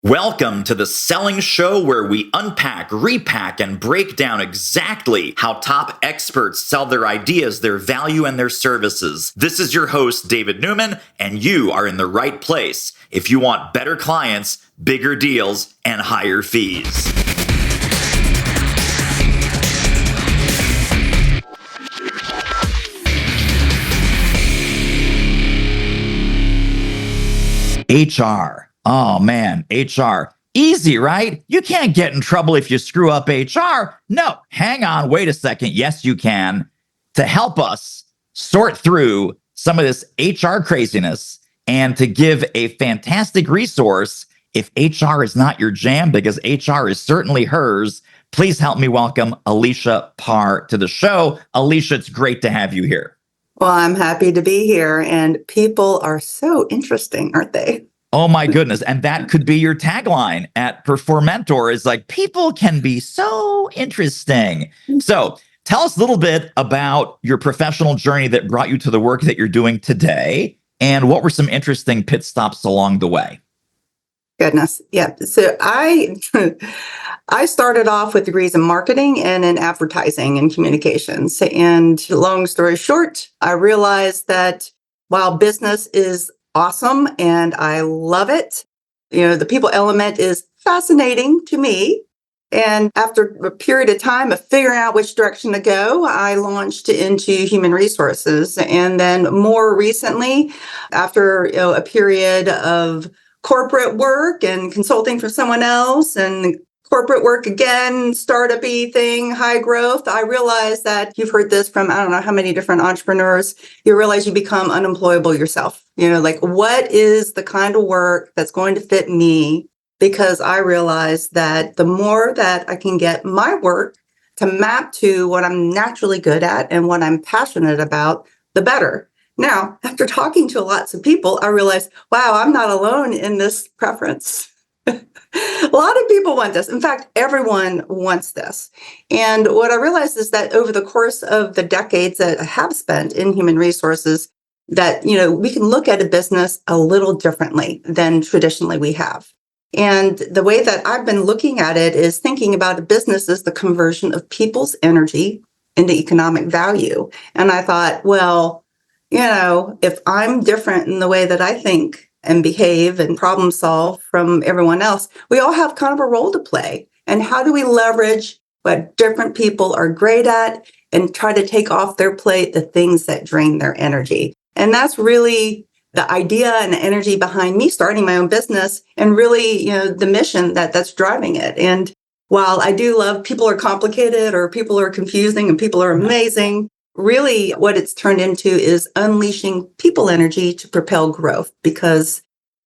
Welcome to the Selling Show, where we unpack, repack, and break down exactly how top experts sell their ideas, their value, and their services. This is your host, David Newman, and you are in the right place if you want better clients, bigger deals, and higher fees. HR. Oh man, HR. Easy, right? You can't get in trouble if you screw up HR. No, hang on, wait a second. Yes, you can. To help us sort through some of this HR craziness and to give a fantastic resource if HR is not your jam, because HR is certainly hers, please help me welcome Alicia Parr to the show. Alicia, it's great to have you here. Well, I'm happy to be here, and people are so interesting, aren't they? Oh my goodness. And that could be your tagline at Performentor, is like, people can be so interesting. So tell us a little bit about your professional journey that brought you to the work that you're doing today, and what were some interesting pit stops along the way? Goodness. Yeah. So I started off with degrees in marketing and in advertising and communications. And long story short, I realized that while business is awesome and I love it, the people element is fascinating to me. And after a period of time of figuring out which direction to go, I launched into human resources. And then more recently, after a period of corporate work and consulting for someone else and corporate work again, startup-y thing, high growth, I realized that you've heard this from, I don't know how many different entrepreneurs, you realize you become unemployable yourself. Like, what is the kind of work that's going to fit me? Because I realized that the more that I can get my work to map to what I'm naturally good at and what I'm passionate about, the better. Now, after talking to lots of people, I realized, wow, I'm not alone in this preference. A lot of people want this. In fact, everyone wants this. And what I realized is that over the course of the decades that I have spent in human resources, that, we can look at a business a little differently than traditionally we have. And the way that I've been looking at it is thinking about a business as the conversion of people's energy into economic value. And I thought, well, if I'm different in the way that I think and behave and problem solve from everyone else, we all have kind of a role to play. And how do we leverage what different people are great at and try to take off their plate the things that drain their energy? And that's really the idea and the energy behind me starting my own business, and really, the mission that's driving it. And while I do love people are complicated or people are confusing and people are amazing, really what it's turned into is unleashing people energy to propel growth. Because,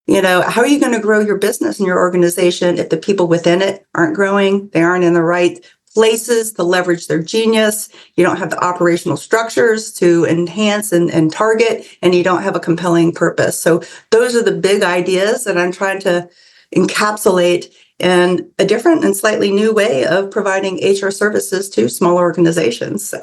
how are you going to grow your business and your organization if the people within it aren't growing? They aren't in the right places to leverage their genius. You don't have the operational structures to enhance and target, and you don't have a compelling purpose. So those are the big ideas that I'm trying to encapsulate in a different and slightly new way of providing HR services to small organizations.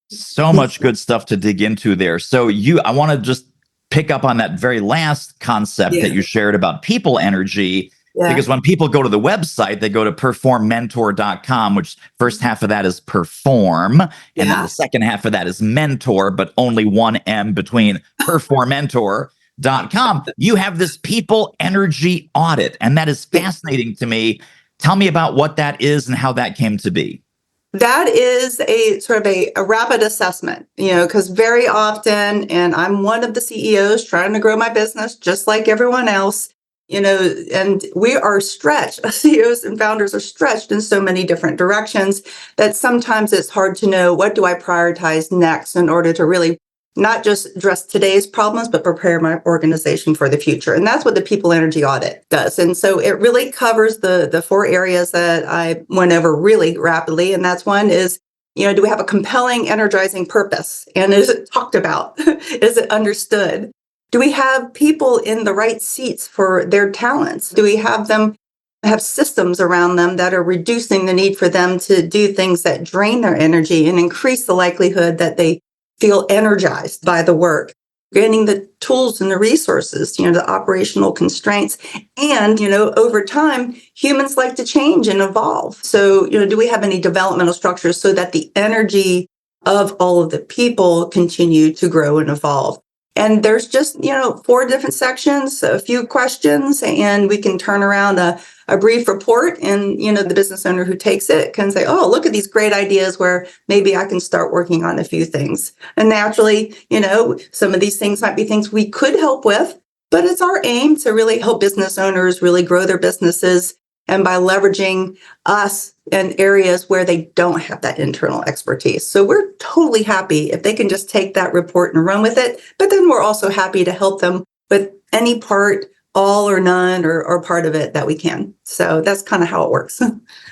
So much good stuff to dig into there. So I want to just pick up on that very last concept that you shared about people energy, because when people go to the website, they go to performentor.com, which first half of that is perform, and then the second half of that is mentor, but only one M between performentor.com. You have this people energy audit, and that is fascinating to me. Tell me about what that is and how that came to be. That is a sort of a rapid assessment, because very often, and I'm one of the CEOs trying to grow my business just like everyone else, and we are stretched. CEOs and founders are stretched in so many different directions that sometimes it's hard to know, what do I prioritize next in order to really not just address today's problems, but prepare my organization for the future. And that's what the people energy audit does. And so it really covers the four areas that I went over really rapidly. And that's one is, do we have a compelling, energizing purpose? And is it talked about? Is it understood? Do we have people in the right seats for their talents? Do we have them have systems around them that are reducing the need for them to do things that drain their energy and increase the likelihood that they feel energized by the work? getting the tools and the resources, the operational constraints. And, over time, humans like to change and evolve. So, do we have any developmental structures so that the energy of all of the people continue to grow and evolve? And there's just, 4 different sections, a few questions, and we can turn around a brief report. And, the business owner who takes it can say, oh, look at these great ideas where maybe I can start working on a few things. And naturally, some of these things might be things we could help with, but it's our aim to really help business owners really grow their businesses. And by leveraging us in areas where they don't have that internal expertise. So we're totally happy if they can just take that report and run with it. But then we're also happy to help them with any part, all or none, or part of it that we can. So that's kind of how it works.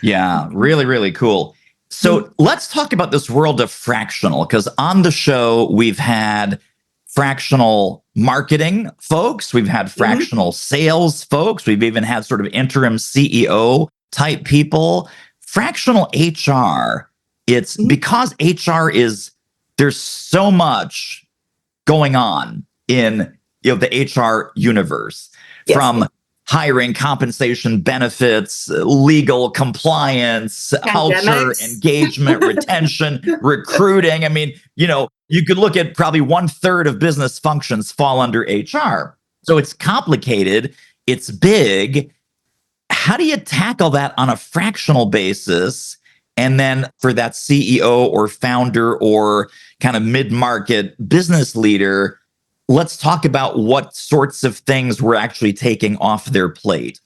Yeah, really, really cool. So let's talk about this world of fractional, because on the show, we've had fractional marketing folks, we've had fractional sales folks, we've even had sort of interim CEO type people. Fractional HR, it's because HR there's so much going on in the HR universe, from hiring, compensation, benefits, legal, compliance, culture, engagement, retention, recruiting. I mean, you could look at probably 1/3 of business functions fall under HR. So it's complicated. It's big. How do you tackle that on a fractional basis? And then for that CEO or founder or kind of mid-market business leader, let's talk about what sorts of things we're actually taking off their plate.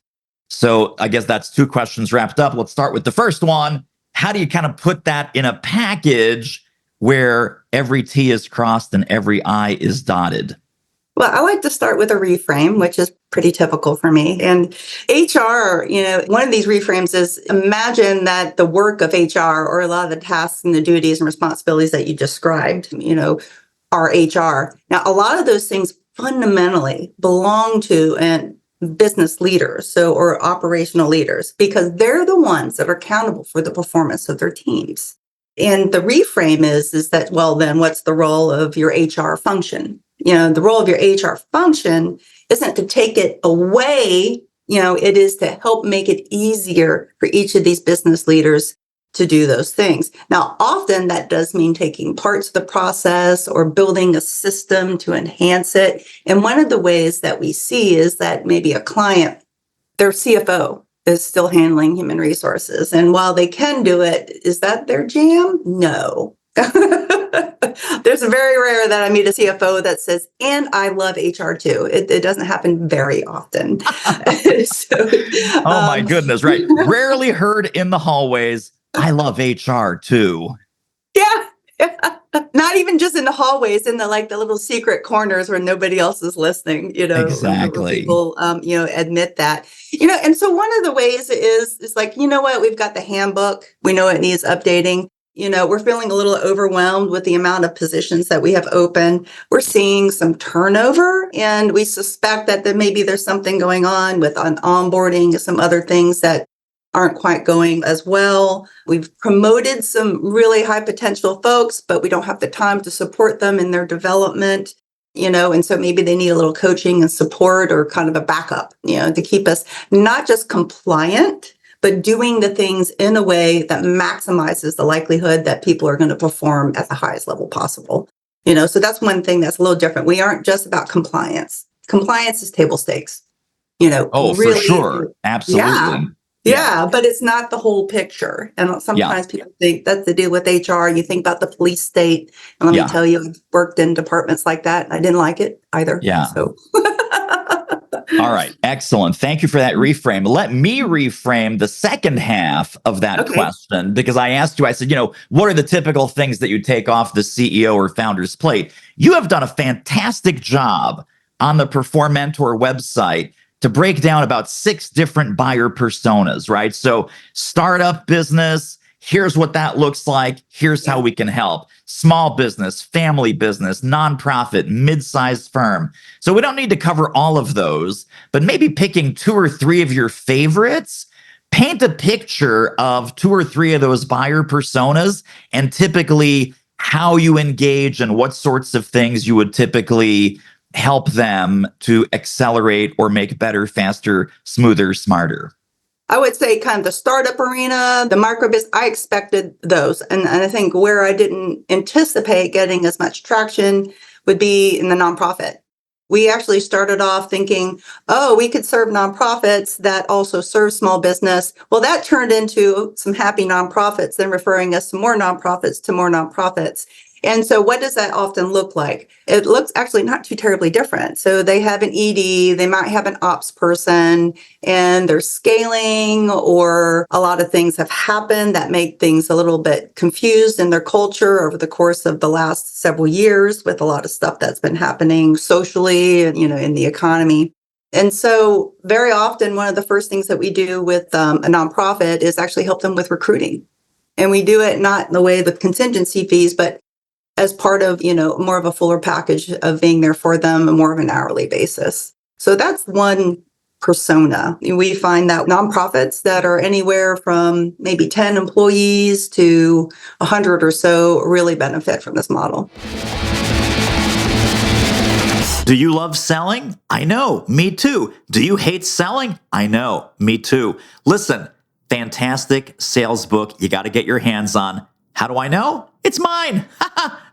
So I guess that's 2 questions wrapped up. Let's start with the first one. How do you kind of put that in a package where every T is crossed and every I is dotted? Well, I like to start with a reframe, which is pretty typical for me. And HR, one of these reframes is, imagine that the work of HR, or a lot of the tasks and the duties and responsibilities that you described, are HR. Now, a lot of those things fundamentally belong to business leaders, or operational leaders, because they're the ones that are accountable for the performance of their teams. And the reframe is that, well, then what's the role of your HR function? The role of your HR function isn't to take it away, it is to help make it easier for each of these business leaders to do those things. Now, often that does mean taking parts of the process or building a system to enhance it. And one of the ways that we see is that maybe a client, their CFO, is still handling human resources. And while they can do it, is that their jam? No. There's very rare that I meet a CFO that says, and I love HR too. It doesn't happen very often. Oh my goodness, right. Rarely heard in the hallways, I love HR too. Yeah. Not even just in the hallways, in the little secret corners where nobody else is listening, Exactly. People, admit that, and so one of the ways is like, what, we've got the handbook. We know it needs updating. We're feeling a little overwhelmed with the amount of positions that we have open. We're seeing some turnover, and we suspect that maybe there's something going on with onboarding, some other things that aren't quite going as well. We've promoted some really high potential folks, but we don't have the time to support them in their development, and so maybe they need a little coaching and support, or kind of a backup, to keep us not just compliant, but doing the things in a way that maximizes the likelihood that people are going to perform at the highest level possible. So that's one thing that's a little different. We aren't just about compliance. Compliance is table stakes. Oh, really, for sure. Absolutely. Yeah, but it's not the whole picture. And sometimes people think that's the deal with HR. You think about the police state. And let me tell you, I've worked in departments like that. And I didn't like it either. Yeah. So. All right. Excellent. Thank you for that reframe. Let me reframe the second half of that question, because I asked you, I said, what are the typical things that you take off the CEO or founder's plate? You have done a fantastic job on the Performentor website to break down about 6 different buyer personas, right? So startup business, here's what that looks like. Here's how we can help. Small business, family business, nonprofit, mid-sized firm. So we don't need to cover all of those, but maybe picking 2 or 3 of your favorites, paint a picture of 2 or 3 of those buyer personas, and typically how you engage and what sorts of things you would typically help them to accelerate or make better, faster, smoother, smarter? I would say kind of the startup arena, the micro business, I expected those. And I think where I didn't anticipate getting as much traction would be in the nonprofit. We actually started off thinking, oh, we could serve nonprofits that also serve small business. Well, that turned into some happy nonprofits, then referring us to more nonprofits to more nonprofits. And so what does that often look like? It looks actually not too terribly different. So they have an ED, they might have an ops person, and they're scaling, or a lot of things have happened that make things a little bit confused in their culture over the course of the last several years with a lot of stuff that's been happening socially and, in the economy. And so very often, one of the first things that we do with a nonprofit is actually help them with recruiting. And we do it not in the way of contingency fees, but as part of, more of a fuller package of being there for them, more of an hourly basis. So that's one persona. We find that nonprofits that are anywhere from maybe 10 employees to 100 or so really benefit from this model. Do you love selling? I know, me too. Do you hate selling? I know, me too. Listen, fantastic sales book you got to get your hands on. How do I know? It's mine.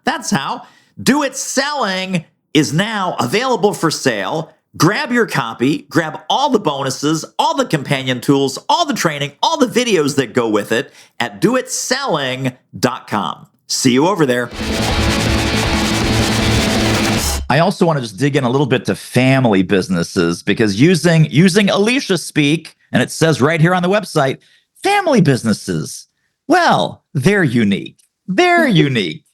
That's how. Do It Selling is now available for sale. Grab your copy, grab all the bonuses, all the companion tools, all the training, all the videos that go with it at doitselling.com. See you over there. I also want to just dig in a little bit to family businesses, because using Alicia speak, and it says right here on the website, family businesses, well, they're unique. They're unique.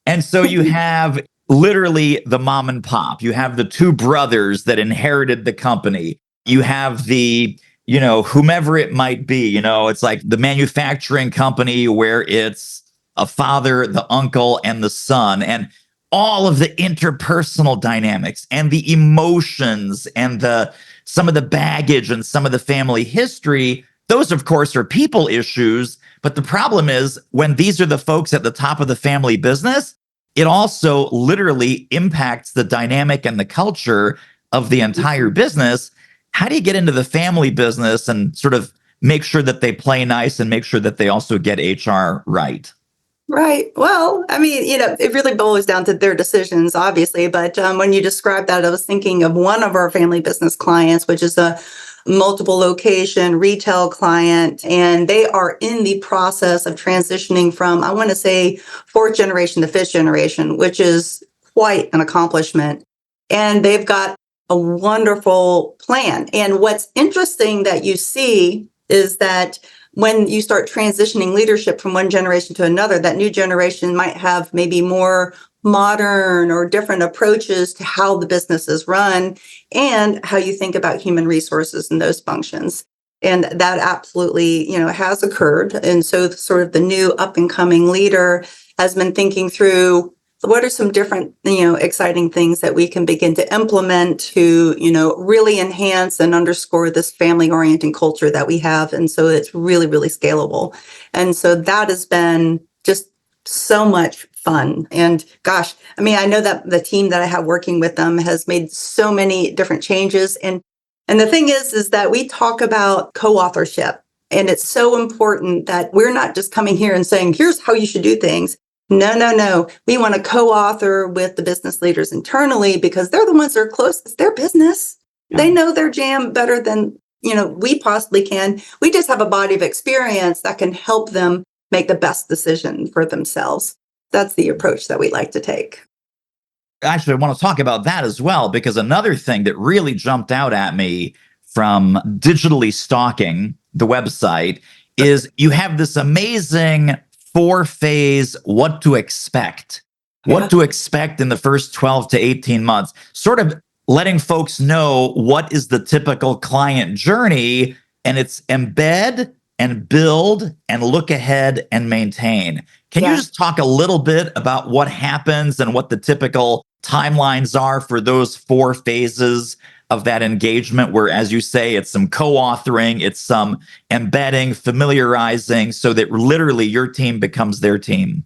And so you have literally the mom and pop. You have the two brothers that inherited the company. You have the, whomever it might be, it's like the manufacturing company where it's a father, the uncle, and the son, and all of the interpersonal dynamics and the emotions and some of the baggage and some of the family history. Those, of course, are people issues. But the problem is, when these are the folks at the top of the family business, it also literally impacts the dynamic and the culture of the entire business. How do you get into the family business and sort of make sure that they play nice and make sure that they also get HR right? Right. Well, I mean, it really boils down to their decisions, obviously. But when you described that, I was thinking of one of our family business clients, which is a multiple location retail client, and they are in the process of transitioning from, I want to say, fourth generation to fifth generation, which is quite an accomplishment. And they've got a wonderful plan. And what's interesting that you see is that when you start transitioning leadership from one generation to another, that new generation might have maybe more modern or different approaches to how the business is run and how you think about human resources and those functions. And that absolutely, has occurred. And so sort of the new up and coming leader has been thinking through, what are some different, exciting things that we can begin to implement to, really enhance and underscore this family-oriented culture that we have. And so it's really, really scalable. And so that has been just so much fun. And gosh, I mean, I know that the team that I have working with them has made so many different changes. And the thing is that we talk about co-authorship. And it's so important that we're not just coming here and saying, here's how you should do things. No. We want to co-author with the business leaders internally because they're the ones that are closest. Their business. Yeah. They know their jam better than, we possibly can. We just have a body of experience that can help them make the best decision for themselves. That's the approach that we like to take. Actually, I want to talk about that as well, because another thing that really jumped out at me from digitally stalking the website is you have this amazing 4-phase what to expect. What to expect in the first 12 to 18 months, sort of letting folks know what is the typical client journey, and it's embed and build and look ahead and maintain. Can you just talk a little bit about what happens and what the typical timelines are for those 4 phases of that engagement, where, as you say, it's some co-authoring, it's some embedding, familiarizing, so that literally your team becomes their team?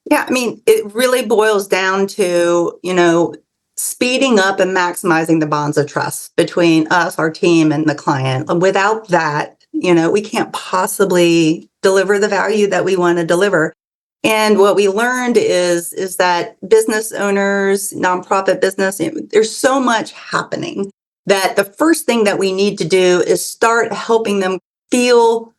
Yeah, I mean, it really boils down to, speeding up and maximizing the bonds of trust between us, our team, and the client. Without that, we can't possibly deliver the value that we want to deliver. And what we learned is that business owners, nonprofit business, there's so much happening that the first thing that we need to do is start helping them feel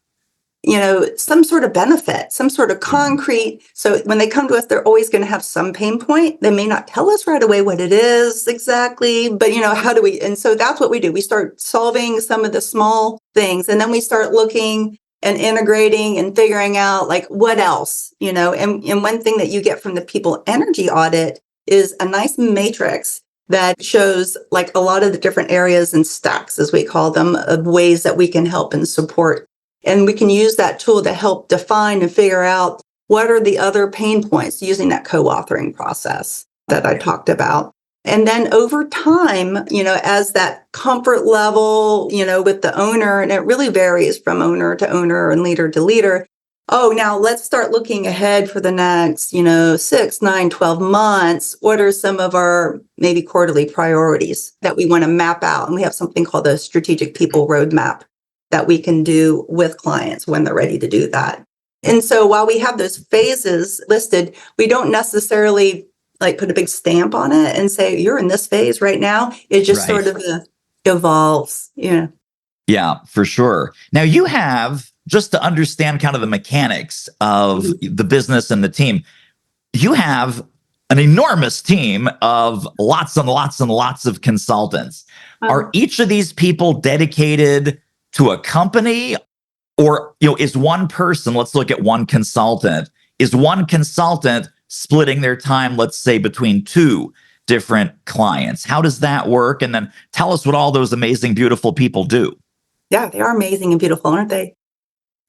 some sort of benefit, some sort of concrete. So when they come to us, they're always going to have some pain point. They may not tell us right away what it is exactly, but how do we? And so that's what we do. We start solving some of the small things, and then we start looking and integrating and figuring out like what else, and one thing that you get from the people energy audit is a nice matrix that shows like a lot of the different areas and stacks, as we call them, of ways that we can help and support. And we can use that tool to help define and figure out what are the other pain points using that co-authoring process that I talked about. And then over time, as that comfort level, with the owner, and it really varies from owner to owner and leader to leader. Oh, now let's start looking ahead for the next, 6, 9, 12 months. What are some of our maybe quarterly priorities that we want to map out? And we have something called a strategic people roadmap that we can do with clients when they're ready to do that. And so while we have those phases listed, we don't necessarily like put a big stamp on it and say, you're in this phase right now. It just sort of evolves. Yeah. Yeah, for sure. Now you have, just to understand kind of the mechanics of the business and the team, you have an enormous team of lots and lots and lots of consultants. Are each of these people dedicated to a company, or is one person, let's look at one consultant, is one consultant splitting their time, let's say, between two different clients? How does that work? And then tell us what all those amazing, beautiful people do. Yeah, they are amazing and beautiful, aren't they?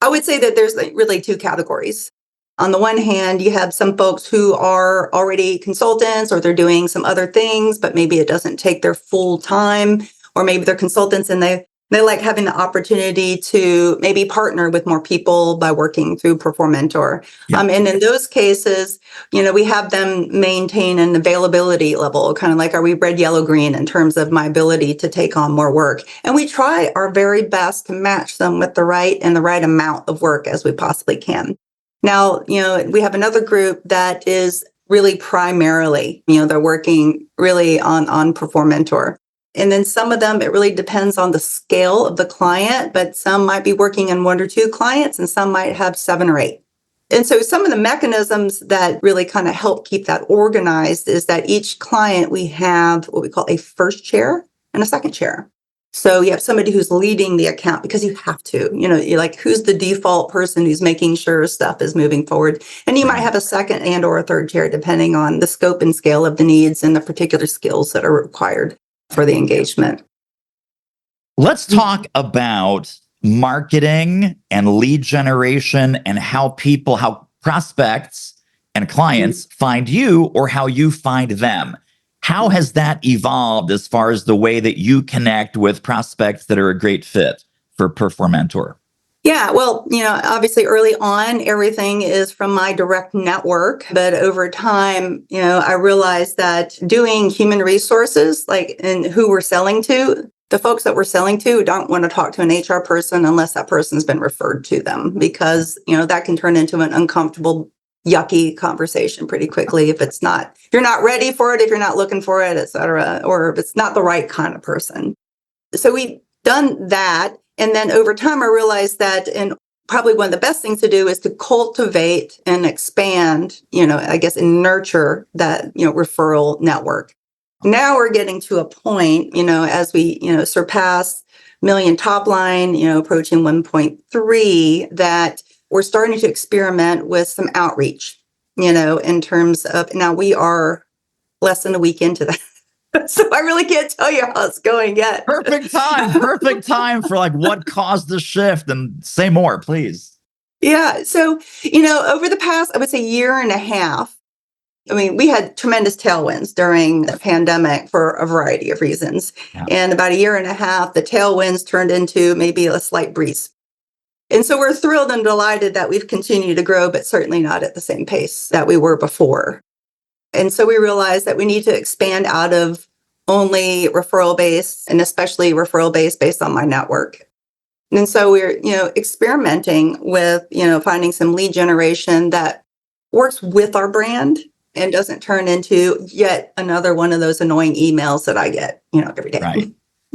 I would say that there's really two categories. On the one hand, you have some folks who are already consultants, or they're doing some other things, but maybe it doesn't take their full time, or maybe they're consultants and they like having the opportunity to maybe partner with more people by working through Performentor. Yeah. And in those cases, we have them maintain an availability level, kind of like, are we red, yellow, green in terms of my ability to take on more work? And we try our very best to match them with the right amount of work as we possibly can. Now, we have another group that is really primarily, they're working really on Performentor. And then some of them, it really depends on the scale of the client, but some might be working in 1 or 2 clients, and some might have 7 or 8. And so some of the mechanisms that really kind of help keep that organized is that each client, we have what we call a first chair and a second chair. So you have somebody who's leading the account because you have to, you're like, who's the default person who's making sure stuff is moving forward? And you might have a second and or a third chair, depending on the scope and scale of the needs and the particular skills that are required for the engagement. Let's talk about marketing and lead generation and how prospects and clients find you, or how you find them. How has that evolved as far as the way that you connect with prospects that are a great fit for Performentor? Yeah, well, obviously early on, everything is from my direct network. But over time, I realized that doing human resources, like and who we're selling to, the folks that we're selling to don't want to talk to an HR person unless that person's been referred to them, because, that can turn into an uncomfortable, yucky conversation pretty quickly if you're not ready for it, if you're not looking for it, et cetera, or if it's not the right kind of person. So we've done that. And then over time, I realized that, and probably one of the best things to do is to cultivate and expand, and nurture that, referral network. Now we're getting to a point, as we, surpass million top line, approaching 1.3, that we're starting to experiment with some outreach, in terms of, now we are less than a week into that. So I really can't tell you how it's going yet. Perfect time for like what caused the shift, and say more, please. Yeah. So, over the past, I would say, year and a half, we had tremendous tailwinds during the pandemic for a variety of reasons. Yeah. And about a year and a half, the tailwinds turned into maybe a slight breeze. And so we're thrilled and delighted that we've continued to grow, but certainly not at the same pace that we were before. And so we realized that we need to expand out of only referral based, and especially referral based on my network. And so we're, experimenting with, finding some lead generation that works with our brand and doesn't turn into yet another one of those annoying emails that I get, every day. Right.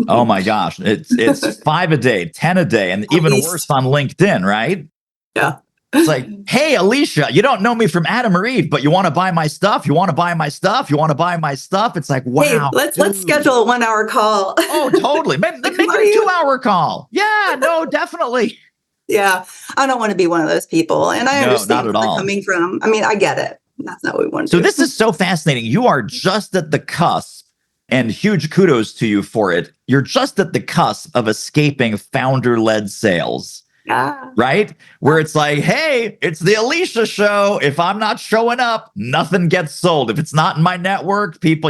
Oh my gosh. It's 5 a day, 10 a day, and even worse on LinkedIn, right? Yeah. It's like, hey, Alicia, you don't know me from Adam or Eve, but you want to buy my stuff? You want to buy my stuff? You want to buy my stuff? It's like, wow. Hey, let's schedule a 1 hour call. Oh, totally. Make it a 2-hour call. Yeah, no, definitely. Yeah. I don't want to be one of those people. And I understand not at where all. they're coming from. I mean, I get it. That's not what we want to do. So this is so fascinating. You are just at the cusp, and huge kudos to you for it. You're just at the cusp of escaping founder-led sales. Yeah. Right? Where it's like, hey, it's the Alicia show. If I'm not showing up, nothing gets sold. If it's not in my network, people,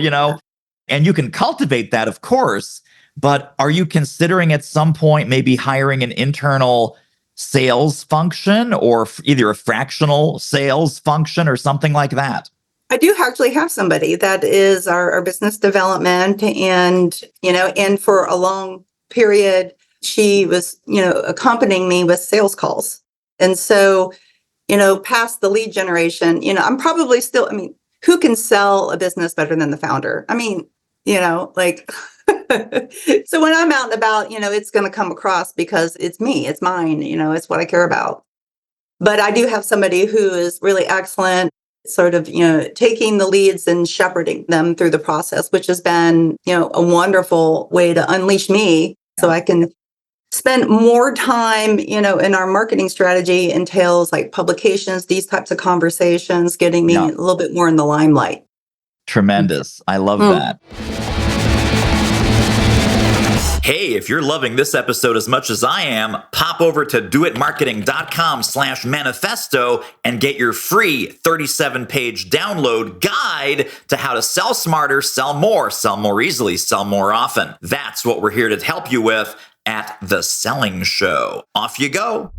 and you can cultivate that, of course. But are you considering at some point maybe hiring an internal sales function or either a fractional sales function or something like that? I do actually have somebody that is our business development, and for a long period, she was, accompanying me with sales calls. And so, past the lead generation, I'm probably still, who can sell a business better than the founder? So when I'm out and about, it's going to come across because it's me, it's mine, it's what I care about. But I do have somebody who is really excellent, sort of, taking the leads and shepherding them through the process, which has been, a wonderful way to unleash me so I can spend more time, in our marketing strategy entails like publications, these types of conversations, getting me a little bit more in the limelight. Tremendous. I love that. Hey, if you're loving this episode as much as I am, pop over to doitmarketing.com/manifesto and get your free 37-page download guide to how to sell smarter, sell more easily, sell more often. That's what we're here to help you with at The Selling Show. Off you go.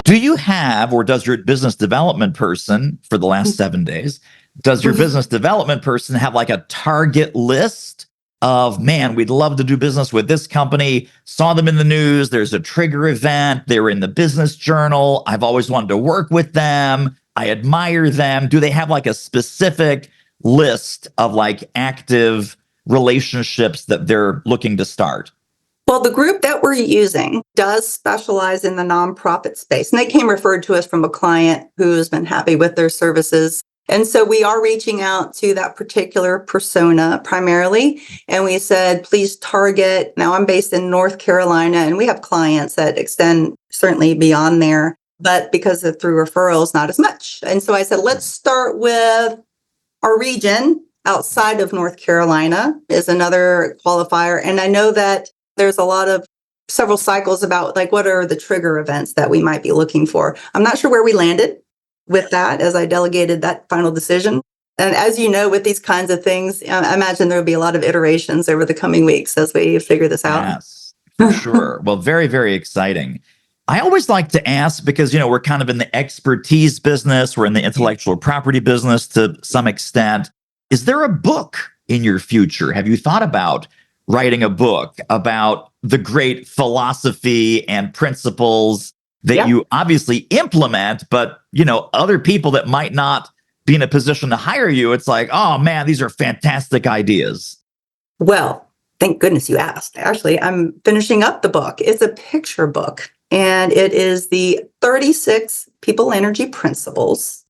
Do you have, or does your business development person for the last 7 days, does your business development person have like a target list of, man, we'd love to do business with this company, saw them in the news, there's a trigger event, they're in the business journal, I've always wanted to work with them, I admire them? Do they have like a specific list of like active relationships that they're looking to start? Well, the group that we're using does specialize in the nonprofit space, and they came referred to us from a client who's been happy with their services. And so we are reaching out to that particular persona primarily. And we said, please target. Now I'm based in North Carolina, and we have clients that extend certainly beyond there, but because of through referrals, not as much. And so I said, let's start with our region outside of North Carolina is another qualifier. And I know that there's a lot of several cycles about like, what are the trigger events that we might be looking for? I'm not sure where we landed with that as I delegated that final decision. And as you know, with these kinds of things, I imagine there will be a lot of iterations over the coming weeks as we figure this out. Yes, for sure. Well, very, very exciting. I always like to ask because, we're kind of in the expertise business. We're in the intellectual property business to some extent. Is there a book in your future? Have you thought about writing a book about the great philosophy and principles that you obviously implement, but, other people that might not be in a position to hire you, it's like, oh man, these are fantastic ideas. Well, thank goodness you asked. Actually, I'm finishing up the book. It's a picture book, and it is the 36 People Energy Principles.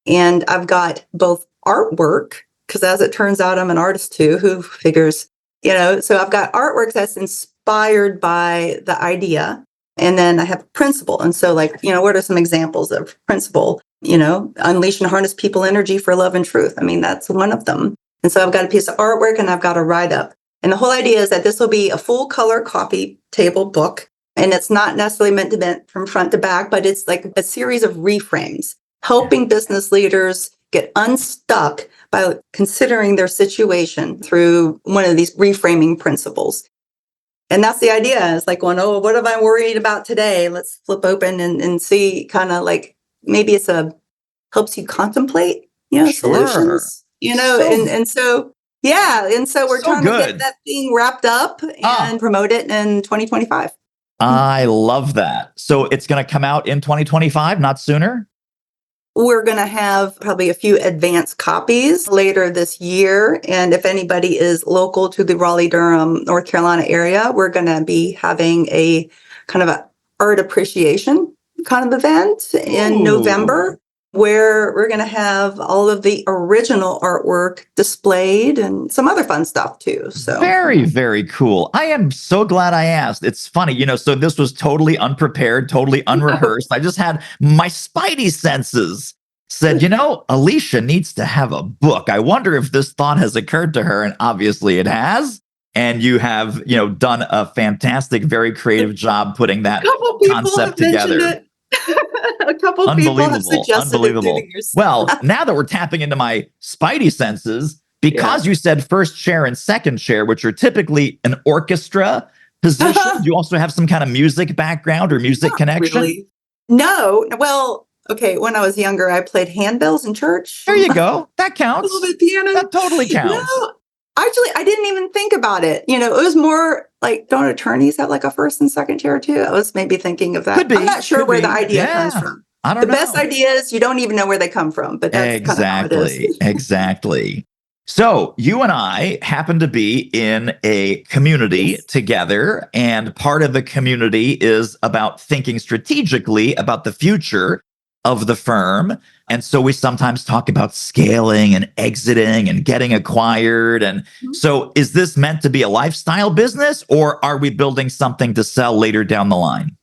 And I've got both artwork, because as it turns out, I'm an artist too, who figures, so I've got artwork that's inspired by the idea. And then I have a principle. And so what are some examples of principle? Unleash and harness people energy for love and truth. That's one of them. And so I've got a piece of artwork and I've got a write-up. And the whole idea is that this will be a full color coffee table book. And it's not necessarily meant to be from front to back, but it's like a series of reframes, helping business leaders get unstuck by considering their situation through one of these reframing principles. And that's the idea. It's like going, oh, what am I worried about today? Let's flip open and see, kind of like, maybe helps you contemplate, Sure. solutions, So, and so, yeah. And so we're so trying to get good. that thing wrapped up Ah, and promote it in 2025. I love that. So it's going to come out in 2025, not sooner? We're going to have probably a few advanced copies later this year. And if anybody is local to the Raleigh-Durham, North Carolina area, we're going to be having a kind of a art appreciation kind of event in Ooh. November, where we're going to have all of the original artwork displayed and some other fun stuff too. So, Very, very cool. I am so glad I asked. It's funny, so this was totally unprepared, totally unrehearsed. I just had my spidey senses said, Alicia needs to have a book. I wonder if this thought has occurred to her. And obviously it has. And you have, done a fantastic, very creative job putting a that couple people concept have mentioned together. it. A couple people have Unbelievable. suggested it to the Unbelievable. years. Well, now that we're tapping into my spidey senses, because Yeah. you said first chair and second chair, which are typically an orchestra position, do you also have some kind of music background or music Not connection? really. No. Well, okay. When I was younger, I played handbells in church. There you go. That A little counts. bit piano. That totally counts. No, actually, I didn't even think about it. It was more like, don't attorneys have like a first and second chair too? I was maybe thinking of Could that. I'm be. not sure Could where the be. idea comes Yeah. from. I The don't best know. ideas, you don't even know where they come from, but that's kind of how it is. Exactly. Exactly. So you and I happen to be in a community Yes. together, and part of the community is about thinking strategically about the future of the firm. And so we sometimes talk about scaling and exiting and getting acquired. And so is this meant to be a lifestyle business, or are we building something to sell later down the line?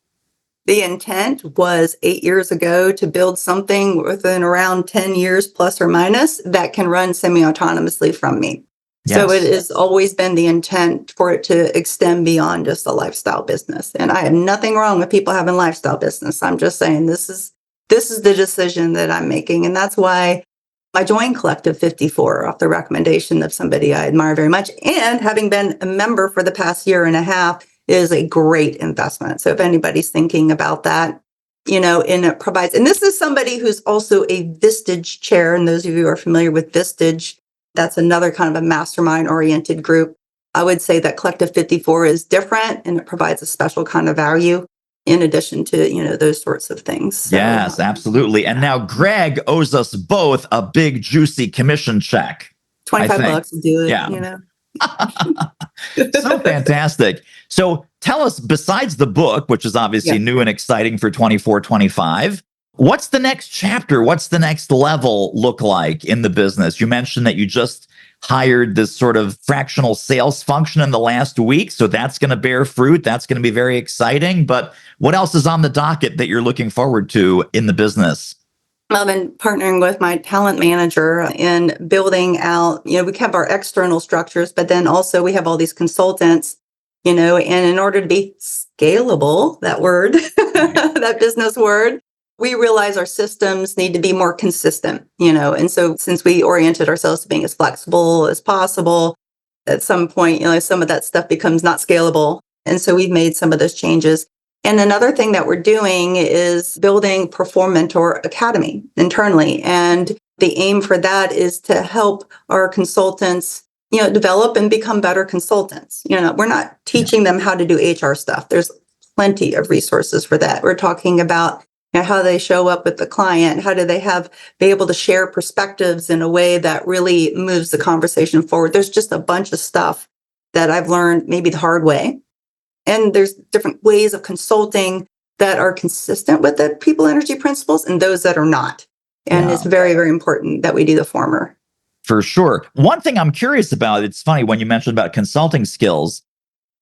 The intent was 8 years ago to build something within around 10 years, plus or minus, that can run semi-autonomously from me. So it Yes. has always been the intent for it to extend beyond just a lifestyle business. And I have nothing wrong with people having lifestyle business. I'm just saying this is the decision that I'm making. And that's why I joined Collective 54 off the recommendation of somebody I admire very much. And having been a member for the past year and a half, is a great investment. So if anybody's thinking about that, and it provides, and this is somebody who's also a Vistage chair. And those of you who are familiar with Vistage, that's another kind of a mastermind oriented group. I would say that Collective 54 is different and it provides a special kind of value in addition to, those sorts of things. So, Yes, absolutely. And now Greg owes us both a big, juicy commission check, I 25 think. bucks to do Yeah. it. So fantastic. So tell us, besides the book, which is obviously Yeah. new and exciting for 24, 25, what's the next chapter? What's the next level look like in the business? You mentioned that you just hired this sort of fractional sales function in the last week. So that's going to bear fruit. That's going to be very exciting. But what else is on the docket that you're looking forward to in the business? I've been partnering with my talent manager in building out, we have our external structures, but then also we have all these consultants, and in order to be scalable, that word, that business word, we realize our systems need to be more consistent, and so since we oriented ourselves to being as flexible as possible, at some point, some of that stuff becomes not scalable. And so we've made some of those changes. And another thing that we're doing is building Performentor Academy internally. And the aim for that is to help our consultants, develop and become better consultants. We're not Yeah. teaching them how to do HR stuff. There's plenty of resources for that. We're talking about how they show up with the client. How do they be able to share perspectives in a way that really moves the conversation forward? There's just a bunch of stuff that I've learned maybe the hard way. And there's different ways of consulting that are consistent with the people energy principles and those that are not. And Yeah. it's very, very important that we do the former. For sure. One thing I'm curious about, it's funny when you mentioned about consulting skills.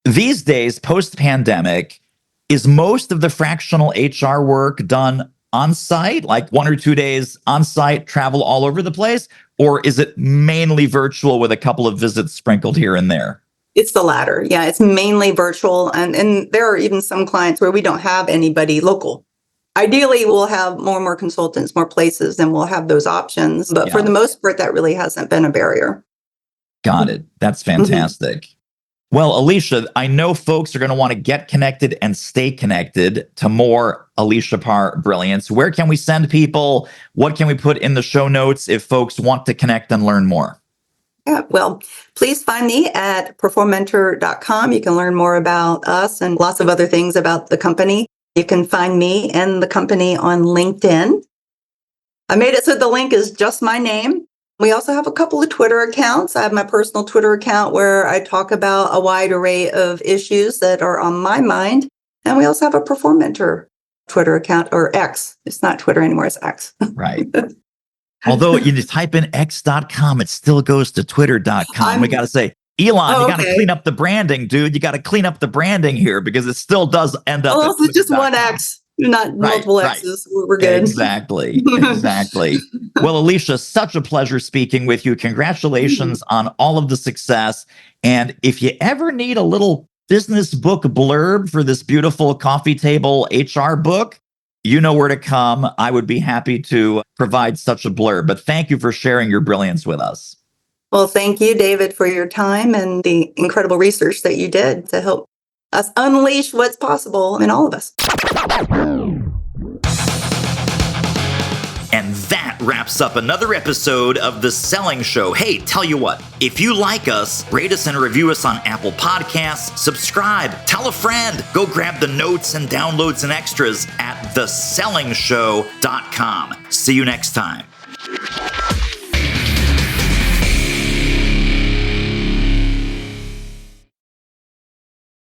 These days, post-pandemic, is most of the fractional HR work done on site, like 1 or 2 days on site, travel all over the place? Or is it mainly virtual with a couple of visits sprinkled here and there? It's the latter. Yeah, it's mainly virtual. And there are even some clients where we don't have anybody local. Ideally, we'll have more and more consultants, more places, and we'll have those options. But for Yeah. the most part, that really hasn't been a barrier. Got it. That's Mhm. fantastic. Well, Alicia, I know folks are going to want to get connected and stay connected to more Alicia Parr brilliance. Where can we send people? What can we put in the show notes if folks want to connect and learn more? Yeah, well, please find me at performentor.com. You can learn more about us and lots of other things about the company. You can find me and the company on LinkedIn. I made it so the link is just my name. We also have a couple of Twitter accounts. I have my personal Twitter account where I talk about a wide array of issues that are on my mind. And we also have a Performentor Twitter account, or X. It's not Twitter anymore, it's X. Right. Although you just type in x.com, it still goes to twitter.com. We got to say, Elon, you got to clean up the branding, dude. You got to clean up the branding here because it still does end up. Oh, it's just one X, not multiple X's. We're good. Exactly. Exactly. Well, Alicia, such a pleasure speaking with you. Congratulations on all of the success. And if you ever need a little business book blurb for this beautiful coffee table HR book, you know where to come. I would be happy to provide such a blurb. But thank you for sharing your brilliance with us. Well, thank you, David, for your time and the incredible research that you did to help us unleash what's possible in all of us. And that wraps up another episode of The Selling Show. Hey, tell you what, if you like us, rate us and review us on Apple Podcasts, subscribe, tell a friend, go grab the notes and downloads and extras at thesellingshow.com. See you next time.